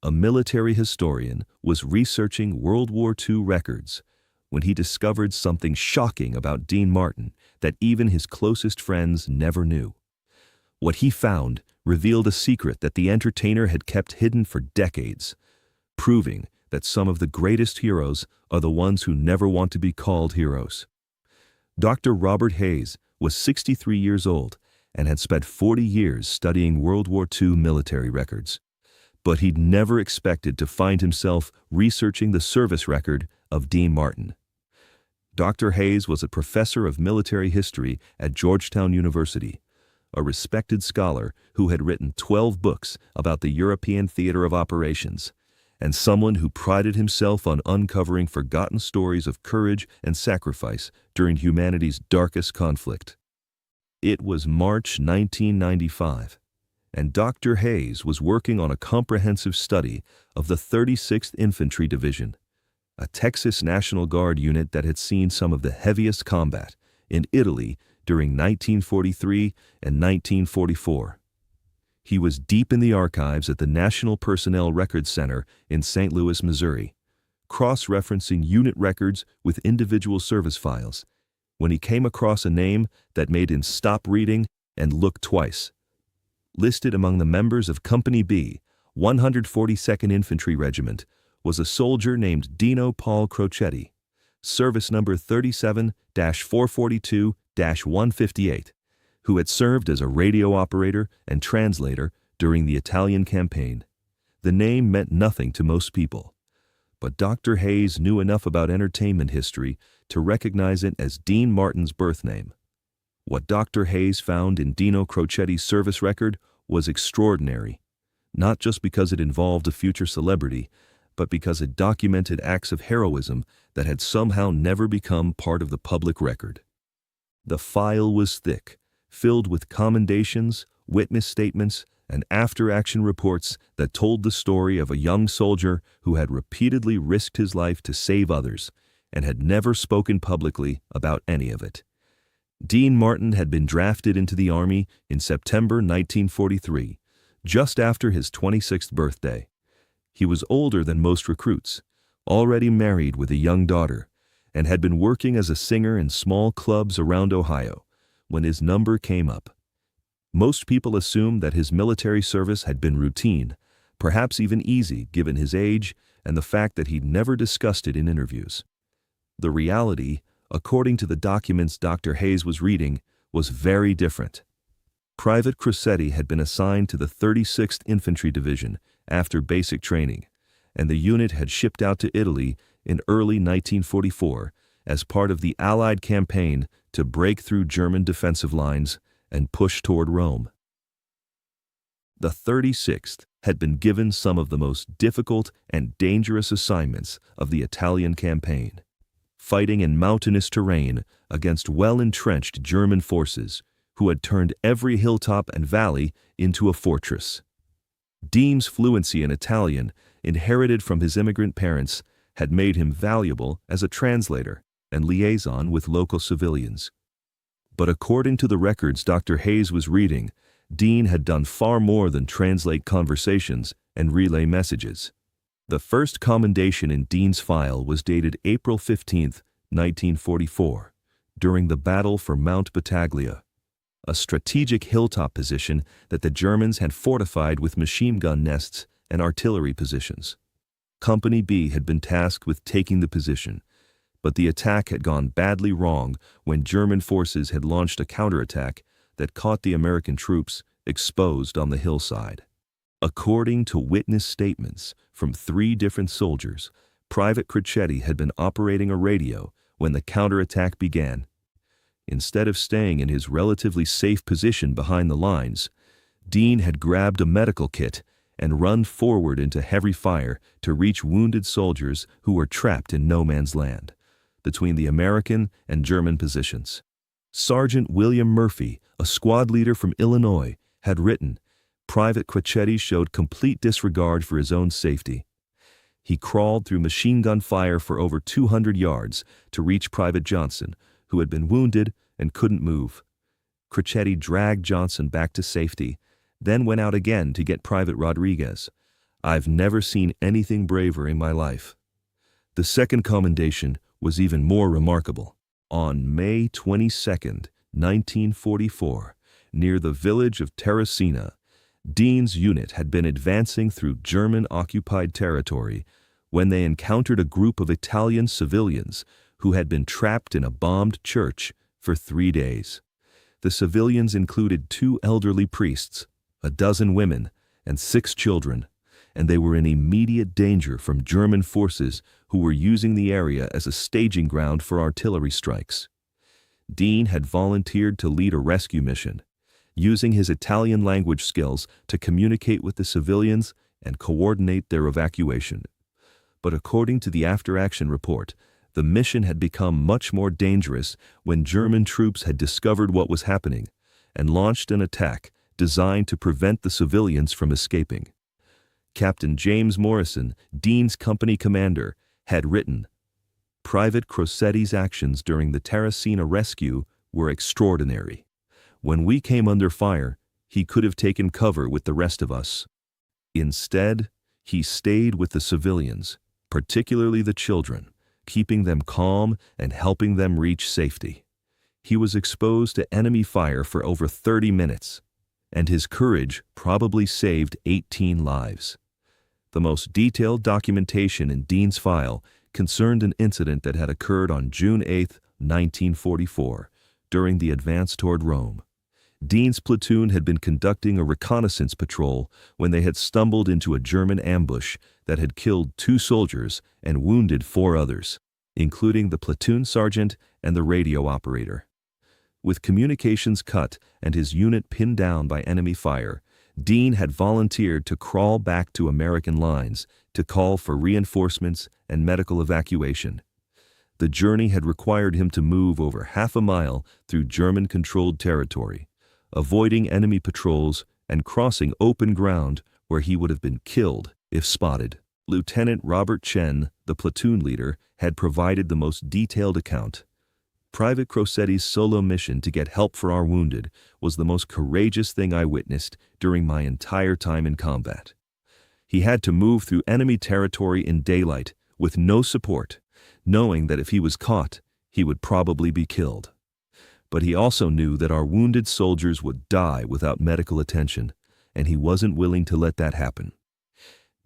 a military historian, was researching World War II records when he discovered something shocking about Dean Martin that even his closest friends never knew. What he found revealed a secret that the entertainer had kept hidden for decades, proving that some of the greatest heroes are the ones who never want to be called heroes. Dr. Robert Hayes was 63 years old and had spent 40 years studying World War II military records. But he'd never expected to find himself researching the service record of Dean Martin. Dr. Hayes was a professor of military history at Georgetown University, a respected scholar who had written 12 books about the European theater of operations, and someone who prided himself on uncovering forgotten stories of courage and sacrifice during humanity's darkest conflict. It was March 1995, and Dr. Hayes was working on a comprehensive study of the 36th Infantry Division, a Texas National Guard unit that had seen some of the heaviest combat in Italy during 1943 and 1944. He was deep in the archives at the National Personnel Records Center in St. Louis, Missouri, cross-referencing unit records with individual service files, when he came across a name that made him stop reading and look twice. Listed among the members of Company B, 142nd Infantry Regiment, was a soldier named Dino Paul Crocetti, service number 37-442-158, who had served as a radio operator and translator during the Italian campaign. The name meant nothing to most people, but Dr. Hayes knew enough about entertainment history to recognize it as Dean Martin's birth name. What Dr. Hayes found in Dino Crocetti's service record was extraordinary, not just because it involved a future celebrity, but because it documented acts of heroism that had somehow never become part of the public record. The file was thick, filled with commendations, witness statements, and after-action reports that told the story of a young soldier who had repeatedly risked his life to save others and had never spoken publicly about any of it. Dean Martin had been drafted into the Army in September 1943, just after his 26th birthday. He was older than most recruits, already married with a young daughter, and had been working as a singer in small clubs around Ohio when his number came up. Most people assumed that his military service had been routine, perhaps even easy given his age and the fact that he'd never discussed it in interviews. The reality, according to the documents Dr. Hayes was reading, was very different. Private Crocetti had been assigned to the 36th Infantry Division after basic training, and the unit had shipped out to Italy in early 1944 as part of the Allied campaign to break through German defensive lines and push toward Rome. The 36th had been given some of the most difficult and dangerous assignments of the Italian campaign, fighting in mountainous terrain against well-entrenched German forces who had turned every hilltop and valley into a fortress. Dean's fluency in Italian, inherited from his immigrant parents, had made him valuable as a translator and liaison with local civilians. But according to the records Dr. Hayes was reading, Dean had done far more than translate conversations and relay messages. The first commendation in Dean's file was dated April 15, 1944, during the Battle for Mount Battaglia, a strategic hilltop position that the Germans had fortified with machine gun nests and artillery positions. Company B had been tasked with taking the position, but the attack had gone badly wrong when German forces had launched a counterattack that caught the American troops exposed on the hillside. According to witness statements from 3 different soldiers, Private Crocetti had been operating a radio when the counterattack began. Instead of staying in his relatively safe position behind the lines, Dean had grabbed a medical kit and run forward into heavy fire to reach wounded soldiers who were trapped in no man's land between the American and German positions. Sergeant William Murphy, a squad leader from Illinois, had written, "Private Crocetti showed complete disregard for his own safety. He crawled through machine gun fire for over 200 yards to reach Private Johnson, who had been wounded and couldn't move. Crocetti dragged Johnson back to safety, then went out again to get Private Rodriguez, I've never seen anything braver in my life. The second commendation was even more remarkable. On May 22, 1944, near the village of Terracina, Dean's unit had been advancing through German-occupied territory when they encountered a group of Italian civilians who had been trapped in a bombed church for 3 days. The civilians included 2 elderly priests, a dozen women, and 6 children, and they were in immediate danger from German forces who were using the area as a staging ground for artillery strikes. Dean had volunteered to lead a rescue mission, using his Italian language skills to communicate with the civilians and coordinate their evacuation. But according to the after-action report, the mission had become much more dangerous when German troops had discovered what was happening and launched an attack designed to prevent the civilians from escaping. Captain James Morrison, Dean's company commander, had written, "Private Crossetti's actions during the Terracina rescue were extraordinary. When we came under fire, he could have taken cover with the rest of us. Instead, he stayed with the civilians, particularly the children, keeping them calm and helping them reach safety. He was exposed to enemy fire for over 30 minutes, and his courage probably saved 18 lives." The most detailed documentation in Dean's file concerned an incident that had occurred on June 8, 1944, during the advance toward Rome. Dean's platoon had been conducting a reconnaissance patrol when they had stumbled into a German ambush that had killed 2 soldiers and wounded 4 others, including the platoon sergeant and the radio operator. With communications cut and his unit pinned down by enemy fire, Dean had volunteered to crawl back to American lines to call for reinforcements and medical evacuation. The journey had required him to move over half a mile through German-controlled territory, avoiding enemy patrols and crossing open ground where he would have been killed if spotted. Lieutenant Robert Chen, the platoon leader, had provided the most detailed account. "Private Crossetti's solo mission to get help for our wounded was the most courageous thing I witnessed during my entire time in combat. He had to move through enemy territory in daylight with no support, knowing that if he was caught, he would probably be killed. But he also knew that our wounded soldiers would die without medical attention, and he wasn't willing to let that happen."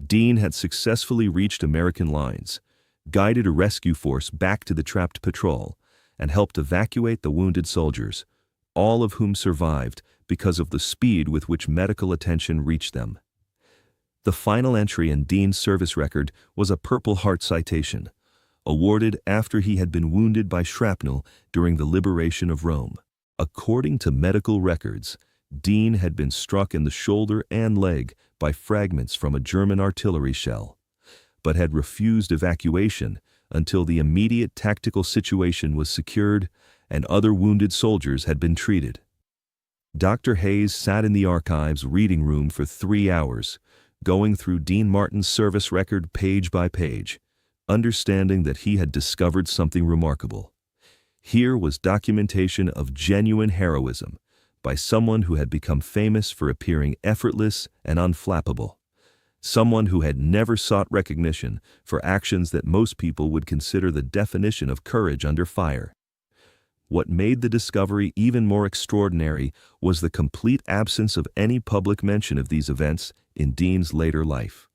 Dean had successfully reached American lines, guided a rescue force back to the trapped patrol, and helped evacuate the wounded soldiers, all of whom survived because of the speed with which medical attention reached them. The final entry in Dean's service record was a Purple Heart citation, awarded after he had been wounded by shrapnel during the liberation of Rome. According to medical records, Dean had been struck in the shoulder and leg by fragments from a German artillery shell, but had refused evacuation until the immediate tactical situation was secured and other wounded soldiers had been treated. Dr. Hayes sat in the archives reading room for 3 hours, going through Dean Martin's service record page by page, understanding that he had discovered something remarkable. Here was documentation of genuine heroism by someone who had become famous for appearing effortless and unflappable, someone who had never sought recognition for actions that most people would consider the definition of courage under fire. What made the discovery even more extraordinary was the complete absence of any public mention of these events in Dean's later life.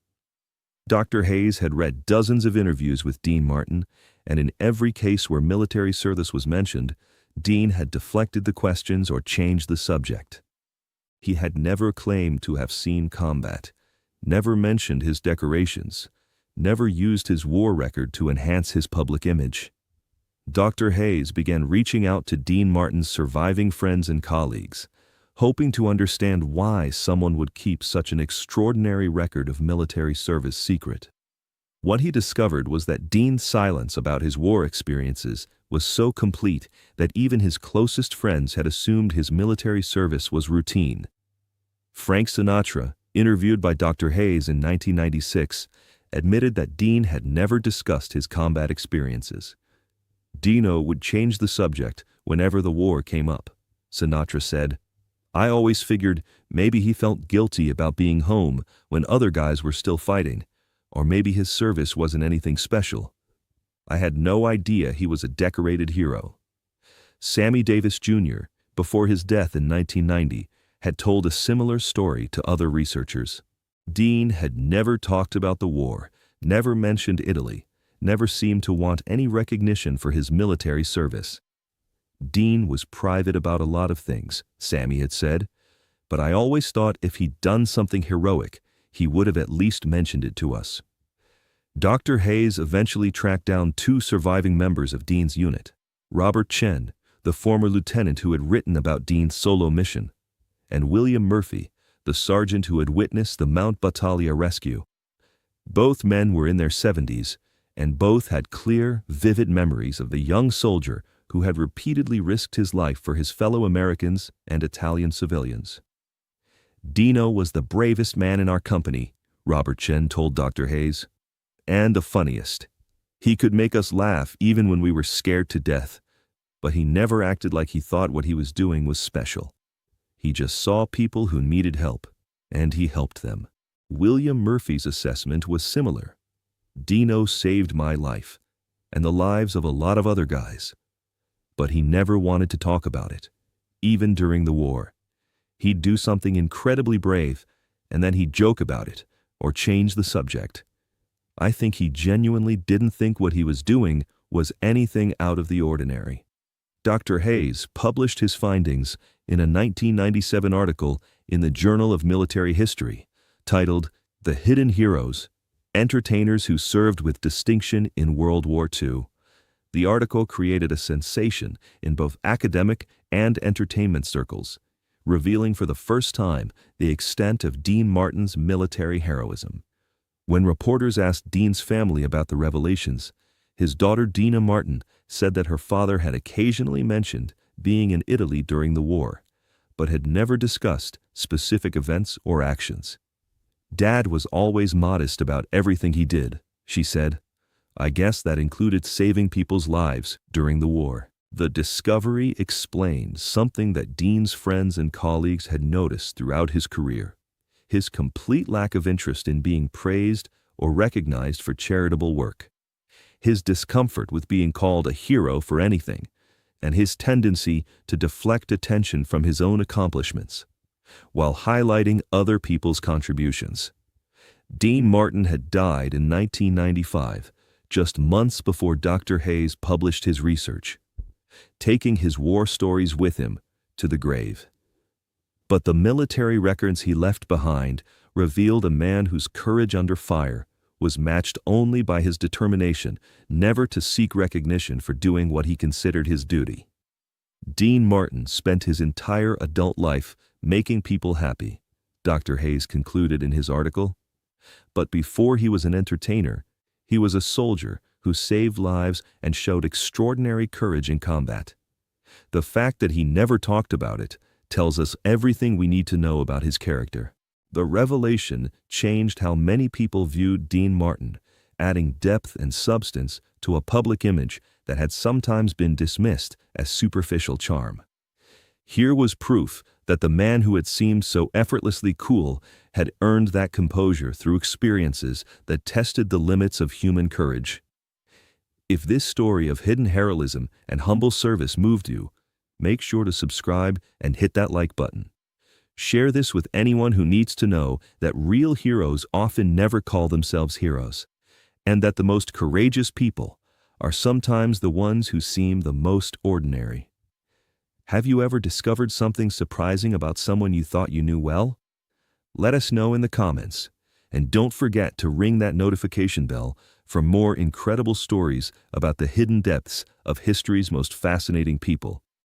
Dr. Hayes had read dozens of interviews with Dean Martin, and in every case where military service was mentioned, Dean had deflected the questions or changed the subject. He had never claimed to have seen combat, never mentioned his decorations, never used his war record to enhance his public image. Dr. Hayes began reaching out to Dean Martin's surviving friends and colleagues, hoping to understand why someone would keep such an extraordinary record of military service secret. What he discovered was that Dean's silence about his war experiences was so complete that even his closest friends had assumed his military service was routine. Frank Sinatra, interviewed by Dr. Hayes in 1996, admitted that Dean had never discussed his combat experiences. "Dino would change the subject whenever the war came up," Sinatra said. I always figured maybe he felt guilty about being home when other guys were still fighting, or maybe his service wasn't anything special. I had no idea he was a decorated hero. Sammy Davis Jr., before his death in 1990, had told a similar story to other researchers. Dean had never talked about the war, never mentioned Italy, never seemed to want any recognition for his military service. Dean was private about a lot of things, Sammy had said, but I always thought if he'd done something heroic, he would have at least mentioned it to us. Dr. Hayes eventually tracked down 2 surviving members of Dean's unit, Robert Chen, the former lieutenant who had written about Dean's solo mission, and William Murphy, the sergeant who had witnessed the Mount Battaglia rescue. Both men were in their 70s, and both had clear, vivid memories of the young soldier who had repeatedly risked his life for his fellow Americans and Italian civilians. "Dino was the bravest man in our company," Robert Chen told Dr. Hayes, "and the funniest. He could make us laugh even when we were scared to death, but he never acted like he thought what he was doing was special. He just saw people who needed help, and he helped them." William Murphy's assessment was similar. "Dino saved my life, and the lives of a lot of other guys. But he never wanted to talk about it, even during the war. He'd do something incredibly brave, and then he'd joke about it, or change the subject. I think he genuinely didn't think what he was doing was anything out of the ordinary." Dr. Hayes published his findings in a 1997 article in the Journal of Military History, titled "The Hidden Heroes: Entertainers Who Served with Distinction in World War II." The article created a sensation in both academic and entertainment circles, revealing for the first time the extent of Dean Martin's military heroism. When reporters asked Dean's family about the revelations, his daughter Dina Martin said that her father had occasionally mentioned being in Italy during the war, but had never discussed specific events or actions. "Dad was always modest about everything he did," she said. "I guess that included saving people's lives during the war." The discovery explained something that Dean's friends and colleagues had noticed throughout his career: his complete lack of interest in being praised or recognized for charitable work, his discomfort with being called a hero for anything, and his tendency to deflect attention from his own accomplishments, while highlighting other people's contributions. Dean Martin had died in 1995, just months before Dr. Hayes published his research, taking his war stories with him to the grave. But the military records he left behind revealed a man whose courage under fire was matched only by his determination never to seek recognition for doing what he considered his duty. Dean Martin spent his entire adult life making people happy, Dr. Hayes concluded in his article. But before he was an entertainer, he was a soldier who saved lives and showed extraordinary courage in combat. The fact that he never talked about it tells us everything we need to know about his character. The revelation changed how many people viewed Dean Martin, adding depth and substance to a public image that had sometimes been dismissed as superficial charm. Here was proof that the man who had seemed so effortlessly cool had earned that composure through experiences that tested the limits of human courage. If this story of hidden heroism and humble service moved you, make sure to subscribe and hit that like button. Share this with anyone who needs to know that real heroes often never call themselves heroes, and that the most courageous people are sometimes the ones who seem the most ordinary. Have you ever discovered something surprising about someone you thought you knew well? Let us know in the comments, and don't forget to ring that notification bell for more incredible stories about the hidden depths of history's most fascinating people.